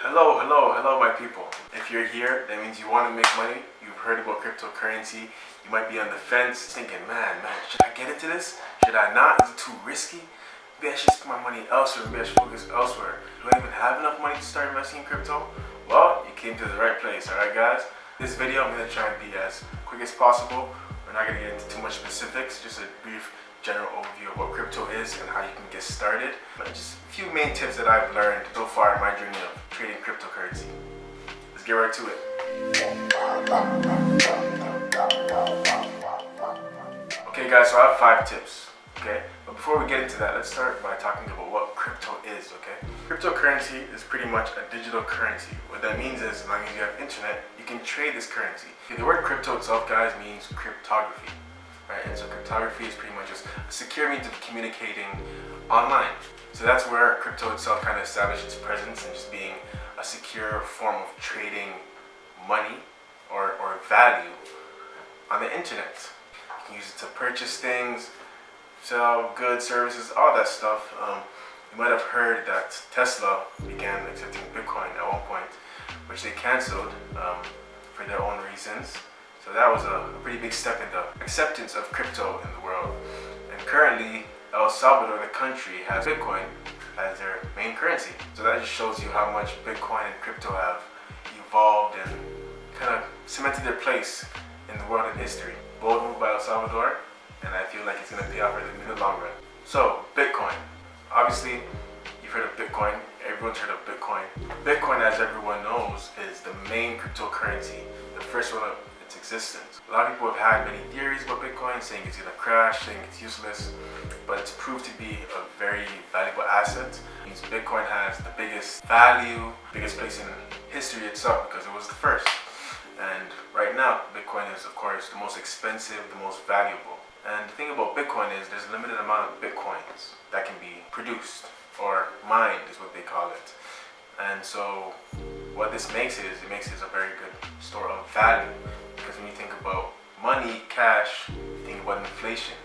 Hello my people. If you're here, that means you want to make money. You've heard about cryptocurrency. You might be on the fence thinking, man, should I get into this? Should I not? Is it too risky? Maybe I should spend my money elsewhere. Maybe I should focus elsewhere. Do I even have enough money to start investing in crypto? Well, you came to the right place, alright guys? This video, I'm going to try and be as quick as possible. We're not going to get into too much specifics, just a brief general overview of what crypto is and how you can get started. Just a few main tips that I've learned so far in my journey of trading cryptocurrency. Let's get right to it. Okay guys, so I have 5 tips, okay? But before we get into that, let's start by talking about what crypto is, okay? Cryptocurrency is pretty much a digital currency. What that means is, as long as you have internet, you can trade this currency. Okay, the word crypto itself, guys, means cryptography. Right? And so cryptography is pretty much just a secure means of communicating online. So that's where crypto itself kind of established its presence and just being a secure form of trading money or value on the internet. You can use it to purchase things, sell goods, services, all that stuff. You might have heard that Tesla began accepting Bitcoin at one point, which they canceled for their own reasons. So that was a pretty big step in the acceptance of crypto in the world. And currently, 𝗪𝙧𝗧, the country, has Bitcoin as their main currency. So that just shows you how much Bitcoin and crypto have evolved and kind of cemented their place in the world and history. Bold move by 𝗪𝙧𝗧, and I feel like it's going to pay off in the long run. So, Bitcoin. Obviously, you've heard of Bitcoin. Everyone's heard of Bitcoin. Bitcoin, as everyone knows, is the main cryptocurrency, the first one of its existence. A lot of people have had many theories about Bitcoin, saying it's gonna crash, saying it's useless, but it's proved to be a very valuable asset. It means Bitcoin has the biggest value, biggest place in history itself because it was the first. And right now, Bitcoin is, of course, the most expensive, the most valuable. And the thing about Bitcoin is there's a limited amount of Bitcoins that can be produced, or mined is what they call it. And so what this makes it a very good store of value. Because when you think about money, cash, you think about inflation.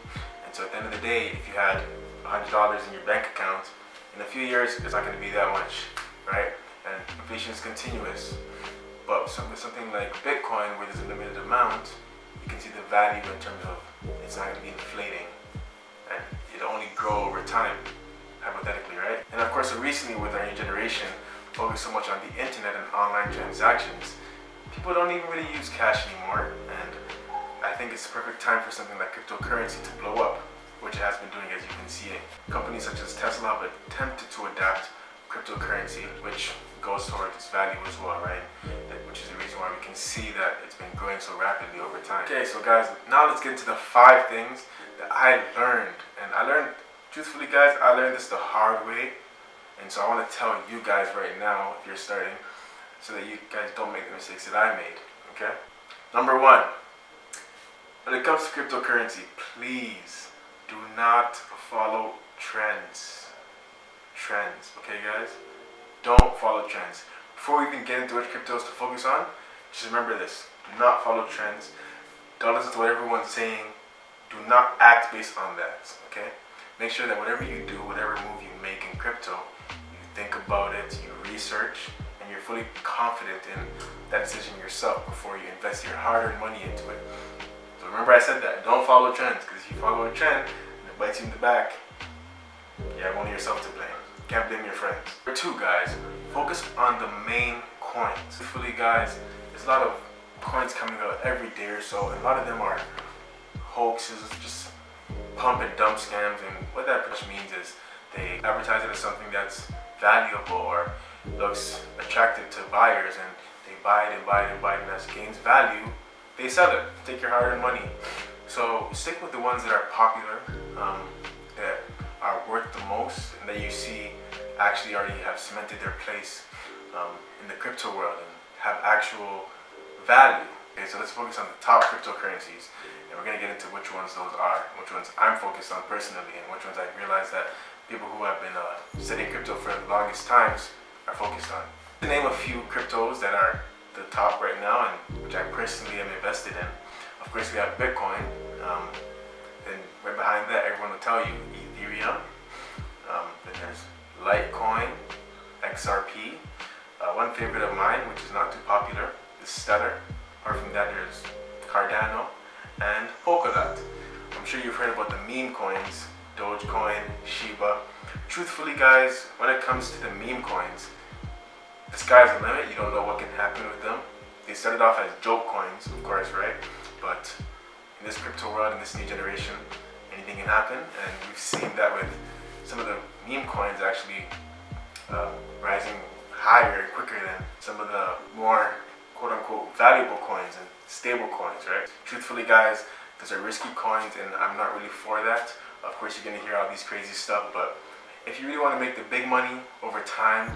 And so at the end of the day, if you had $100 in your bank account, in a few years, it's not going to be that much, right? And inflation is continuous. But with something like Bitcoin, where there's a limited amount, you can see the value in terms of it's not going to be inflating. And it'll only grow over time, hypothetically, right? And of course, so recently with our new generation, focus so much on the internet and online transactions, people don't even really use cash anymore, and I think it's the perfect time for something like cryptocurrency to blow up, which it has been doing, as you can see. Companies such as Tesla have attempted to adapt cryptocurrency, which goes towards its value as well, right? Which is the reason why we can see that it's been growing so rapidly over time. Okay, so guys, now let's get into the 5 things that I learned. And I learned, truthfully guys, I learned this the hard way. And so I want to tell you guys right now, if you're starting, so that you guys don't make the mistakes that I made, okay? Number 1, when it comes to cryptocurrency, please do not follow trends. Okay guys? Don't follow trends. Before we even get into which cryptos to focus on, just remember this. Do not follow trends. Don't listen to what everyone's saying. Do not act based on that, okay? Make sure that whatever you do, whatever move you make in crypto, you think about it, you research, and you're fully confident in that decision yourself before you invest your hard-earned money into it. So remember I said that. Don't follow trends, because if you follow a trend and it bites you in the back, you have only yourself to blame. Can't blame your friends. Number 2, guys, focus on the main coins. Truthfully, guys, there's a lot of coins coming out every day or so, and a lot of them are hoaxes, just pump and dump scams. And what that pretty much means is they advertise it as something that's valuable or looks attractive to buyers, and they buy it and buy it and buy it, and as it gains value, they sell it. Take your hard-earned money. So stick with the ones that are popular, that are worth the most, and that you see actually already have cemented their place in the crypto world and have actual value. Okay, so let's focus on the top cryptocurrencies, and we're going to get into which ones those are, which ones I'm focused on personally, and which ones I realize that people who have been studying crypto for the longest times are focused on. To name a few cryptos that are the top right now, and which I personally am invested in, of course we have Bitcoin, then right behind that everyone will tell you Ethereum, then there's Litecoin, XRP, One favorite of mine, which is not too popular, is Stellar. Apart from that, there's Cardano and Polkadot. I'm sure you've heard about the meme coins, Dogecoin, Shiba. Truthfully, guys, when it comes to the meme coins, the sky's the limit. You don't know what can happen with them. They started off as joke coins, of course, right? But in this crypto world, in this new generation, anything can happen, and we've seen that with some of the meme coins actually rising higher and quicker than some of the more quote-unquote valuable coins and stable coins, right? Truthfully, guys, those are risky coins, and I'm not really for that. Of course, you're gonna hear all these crazy stuff, but if you really want to make the big money over time,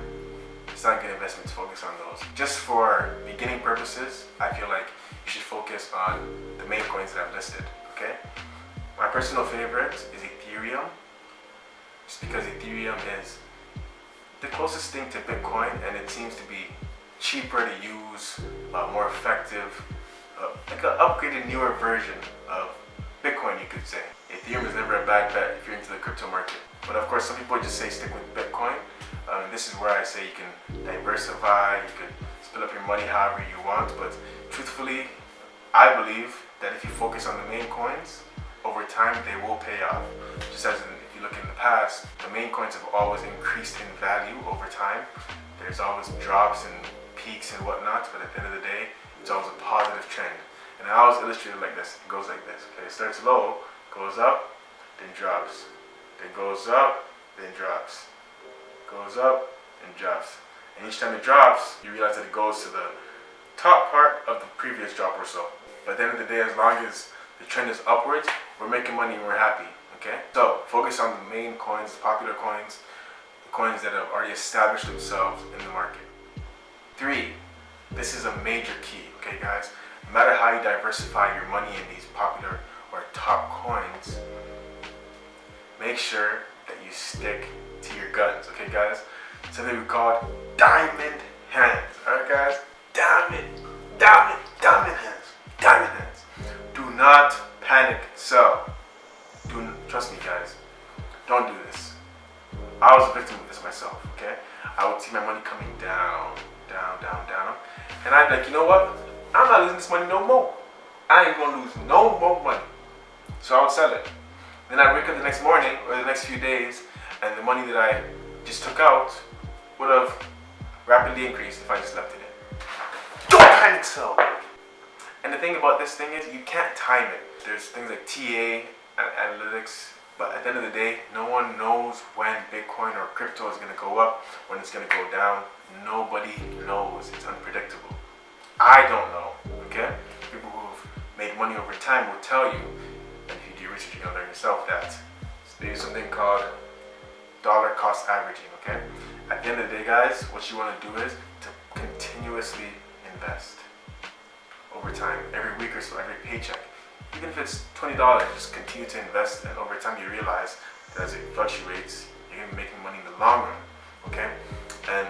it's not a good investment to focus on those. Just for beginning purposes, I feel like you should focus on the main coins that I've listed, okay? My personal favorite is Ethereum, just because Ethereum is the closest thing to Bitcoin, and it seems to be cheaper to use, more effective, like an upgraded, newer version of Bitcoin, you could say. Ethereum is never a bad bet if you're into the crypto market. But of course, some people just say stick with Bitcoin. This is where I say you can diversify, you can split up your money however you want, but truthfully, I believe that if you focus on the main coins, over time they will pay off. Just as if you look in the past, the main coins have always increased in value over time. There's always drops and peaks and whatnot, but at the end of the day, it's always a positive trend. And I always illustrate it like this. It goes like this. Okay, it starts low, goes up, then drops. Then goes up, then drops. Goes up and drops. And each time it drops, you realize that it goes to the top part of the previous drop or so. But at the end of the day, as long as the trend is upwards, we're making money and we're happy. Okay? So focus on the main coins, the popular coins, the coins that have already established themselves in the market. 3, this is a major key, okay guys? No matter how you diversify your money in these popular or top coins, make sure that you stick to your guns, okay guys? Something we call diamond hands, alright guys? Diamond hands. Do not panic sell. Trust me guys, don't do this. I was a victim of this myself, okay? I would see my money coming down, and I'd be like, you know what? I'm not losing this money no more. I ain't gonna lose no more money. So I would sell it. Then I'd wake up the next morning or the next few days, and the money that I just took out would have rapidly increased if I just left it in. Don't panic sell! And the thing about this thing is, you can't time it. There's things like TA and analytics, but at the end of the day, no one knows when Bitcoin or crypto is gonna go up, when it's gonna go down. Nobody knows. It's unpredictable. I don't know, okay? People who've made money over time will tell you, and if you do your research, you're gonna learn yourself that they use something called dollar cost averaging, okay? At the end of the day, guys, what you wanna do is to continuously invest over time, every week or so, every paycheck. Even if it's $20, just continue to invest, and over time you realize that as it fluctuates, you're gonna be making money in the long run, okay? And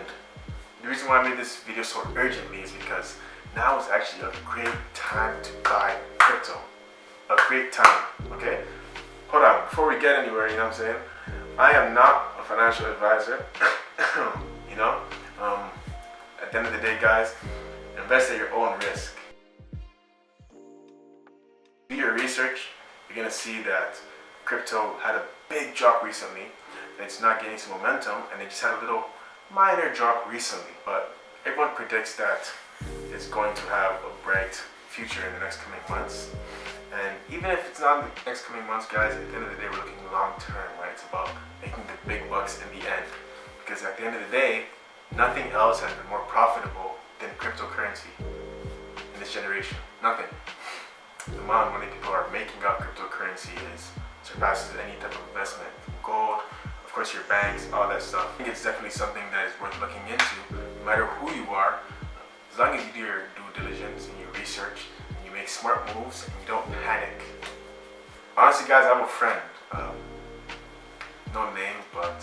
the reason why I made this video so urgently is because now is actually a great time to buy crypto. A great time, okay? Hold on, before we get anywhere, you know what I'm saying? I am not a financial advisor, you know? At the end of the day, guys, invest at your own risk. Do your research, you're gonna see that crypto had a big drop recently, and it's not getting some momentum, and it just had a little minor drop recently, but everyone predicts that it's going to have a bright future in the next coming months. And even if it's not in the next coming months, guys, at the end of the day, we're looking long term, right? It's about making the big bucks in the end. Because at the end of the day, nothing else has been more profitable than cryptocurrency in this generation. Nothing. The amount of money people are making off cryptocurrency surpasses any type of investment. Gold, of course your banks, all that stuff. I think it's definitely something that is worth looking into, no matter who you are. As long as you do your due diligence and your research, and you make smart moves, and you don't panic. Honestly guys, I have a friend, no name, but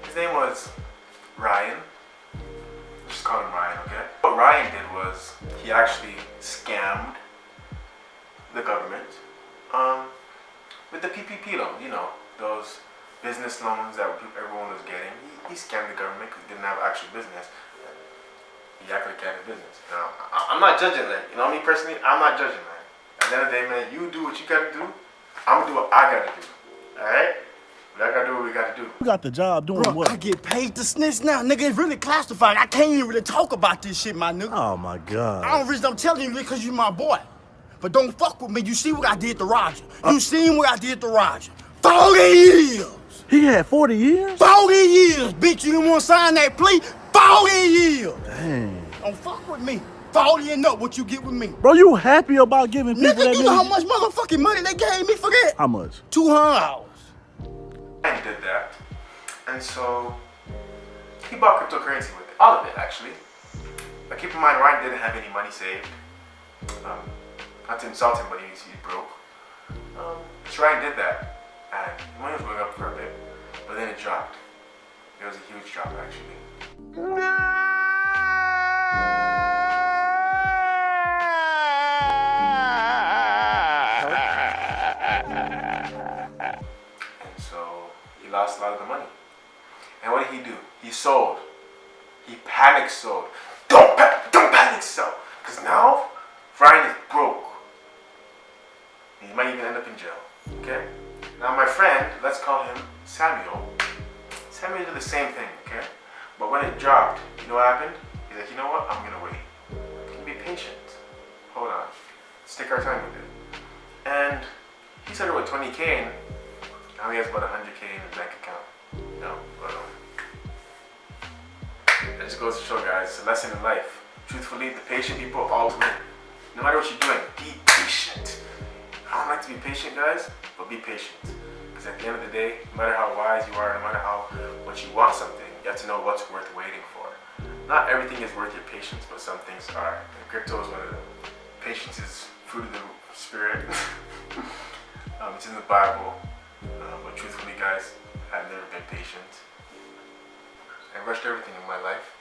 his name was Ryan. Just call him Ryan, okay? What Ryan did was, he actually scammed the government with the PPP loan, you know, those business loans that everyone was getting. He scammed the government because he didn't have actual business. You act like you have a business. Now, I'm not judging that. You know me personally, I'm not judging, man. At the end of the day, man, you do what you gotta do. I'm gonna do what I gotta do. Alright? We gotta do what we gotta do. You got the job doing Bro, what? I get paid to snitch now, nigga. It's really classified. I can't even really talk about this shit, my nigga. Oh my God. I don't reason I'm telling you because you my boy. But don't fuck with me. You see what I did to Roger. You seen what I did to Roger. 40 years. He had 40 years? 40 years, bitch. You didn't want to sign that plea? 40 years. Dang. Don't fuck with me. 40 and up, what you get with me. Bro, you happy about giving people Nigga, that you know how money? much motherfucking money they gave me for that? How much? $200. And did that. And so he bought cryptocurrency with it. All of it, actually. But keep in mind, Ryan didn't have any money saved. Not to insult him, but he's broke. So Ryan did that. And the money was going up for a bit. But then it dropped. It was a huge drop, actually. And so he lost a lot of the money. And what did he do? He sold. He panic sold. Don't panic sell. Because now, Ryan is broke. He might even end up in jail. Okay? Now my friend, let's call him Samuel. Samuel did the same thing, okay? But when it dropped, you know what happened? He's like, you know what? I'm gonna wait. Can be patient. Hold on. Let's take our time with it. And he started with 20K and now he has about 100K in his bank account. No, but it just goes to show, guys, it's a lesson in life. Truthfully, the patient people always win. No matter what you're doing, be patient. I don't like to be patient, guys, but be patient. Because at the end of the day, no matter how wise you are, no matter how much you want something, you have to know what's worth waiting for. Not everything is worth your patience, but some things are. And crypto is one of them. Patience is fruit of the spirit. It's in the Bible. But truthfully, guys, I've never been patient. I rushed everything in my life.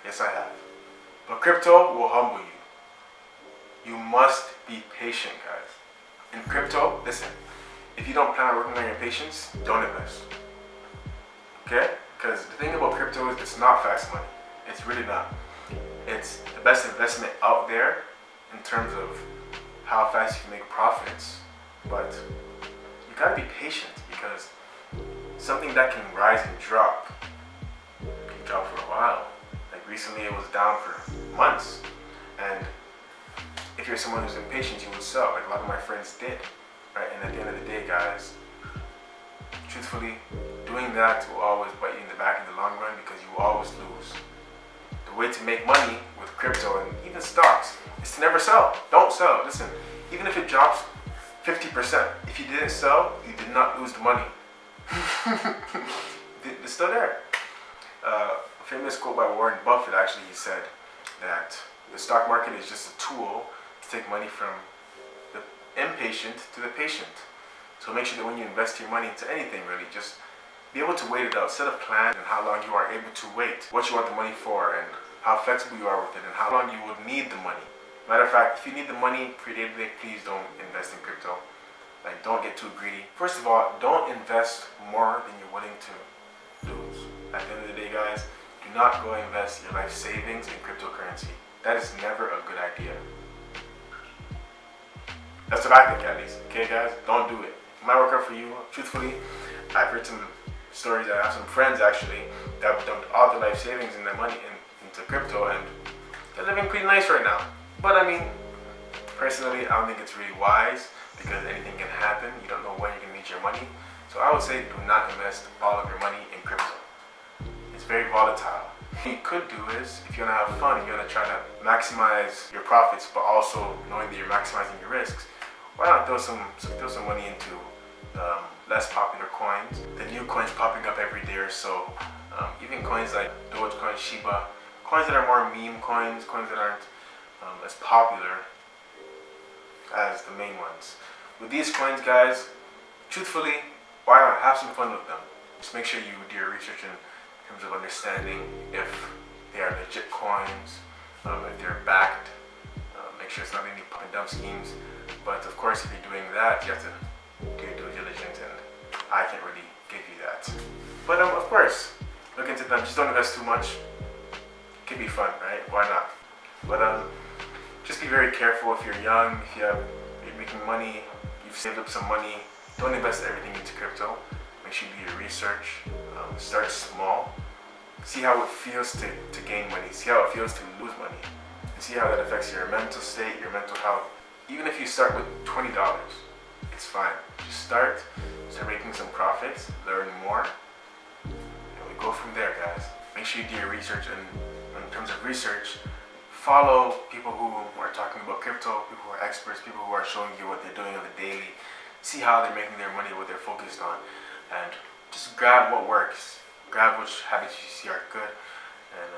Yes, I have. But crypto will humble you. You must be patient, guys. In crypto, listen, if you don't plan on working on your patience, don't invest. Okay? Because the thing about crypto is it's not fast money. It's really not. It's the best investment out there in terms of how fast you can make profits. But you gotta be patient because something that can rise and drop can drop for a while. Like recently it was down for months. And if you're someone who's impatient, you will sell, like a lot of my friends did, right? And at the end of the day, guys, truthfully, doing that will always bite you in the back in the long run because you will always lose. The way to make money with crypto and even stocks is to never sell. Don't sell. Listen, even if it drops 50%, if you didn't sell, you did not lose the money. It's still there. A famous quote by Warren Buffett, actually, he said that the stock market is just a tool to take money from the impatient to the patient. So make sure that when you invest your money into anything, really, just be able to wait it out. Set a plan and how long you are able to wait, what you want the money for, and how flexible you are with it, and how long you would need the money. Matter of fact, if you need the money for your day-to-day, please don't invest in crypto. Like, don't get too greedy. First of all, don't invest more than you're willing to lose. At the end of the day, guys, do not go invest your life savings in cryptocurrency. That is never a good idea. That's what I think, at least. Okay, guys? Don't do it. It might work out for you. Truthfully, I've heard some stories. I have some friends, actually, that have dumped all their life savings and their money into crypto, and they're living pretty nice right now. But, I mean, personally, I don't think it's really wise because anything can happen. You don't know when you're going to need your money. So I would say do not invest all of your money in crypto. It's very volatile. What you could do is, if you want to have fun, you want to try to maximize your profits, but also knowing that you're maximizing your risks, why not throw some money into less popular coins? The new coins popping up every day or so. Even coins like Dogecoin, Shiba, coins that are more meme coins, coins that aren't as popular as the main ones. With these coins, guys, truthfully, why not have some fun with them? Just make sure you do your research in terms of understanding if they are legit coins, if they're backed. Make sure it's not any pump and dump schemes. But of course, if you're doing that, you have to do your due diligence, and I can't really give you that. But of course, look into just don't invest too much. It can be fun, right? Why not? But just be very careful if you're young, if you're making money, you've saved up some money. Don't invest everything into crypto. Make sure you do your research. Start small. See how it feels to gain money. See how it feels to lose money. And see how that affects your mental state, your mental health. Even if you start with $20, it's fine. Just start making some profits, learn more, and we go from there, guys. Make sure you do your research, and in terms of research, follow people who are talking about crypto, people who are experts, people who are showing you what they're doing on the daily. See how they're making their money, what they're focused on, and just grab what works. Grab which habits you see are good, and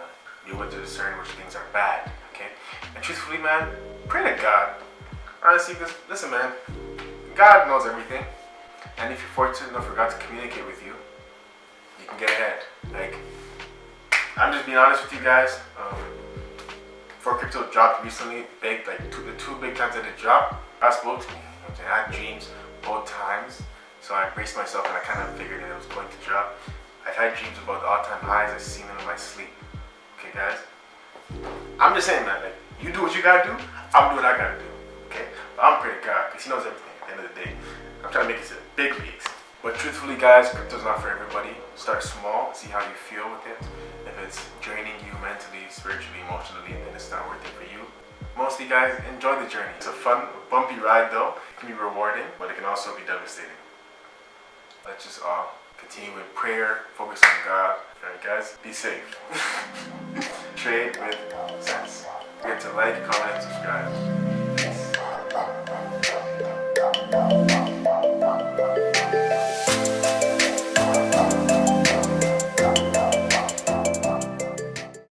be able to discern which things are bad, okay? And truthfully, man, pray to God. Honestly, because listen, man, God knows everything. And if you're fortunate enough for God to communicate with you, you can get ahead. Like, I'm just being honest with you guys. Before crypto dropped recently, big, like the two big times that it dropped, God spoke to me. You know what I'm saying? I had dreams both times, so I braced myself and I kind of figured that it was going to drop. I've had dreams about the all-time highs. I've seen them in my sleep. Okay, guys? I'm just saying, man, like, you do what you gotta do, I'm doing what I gotta do. Okay? But I'm praying to God, because He knows everything at the end of the day. I'm trying to make it to the big leagues. But truthfully, guys, crypto's not for everybody. Start small, see how you feel with it. If it's draining you mentally, spiritually, emotionally, then it's not worth it for you. Mostly, guys, enjoy the journey. It's a fun, bumpy ride, though. It can be rewarding, but it can also be devastating. Let's just all continue with prayer, focus on God. Alright, guys, be safe. Trade with sense. Don't forget to like, comment, and subscribe. Peace.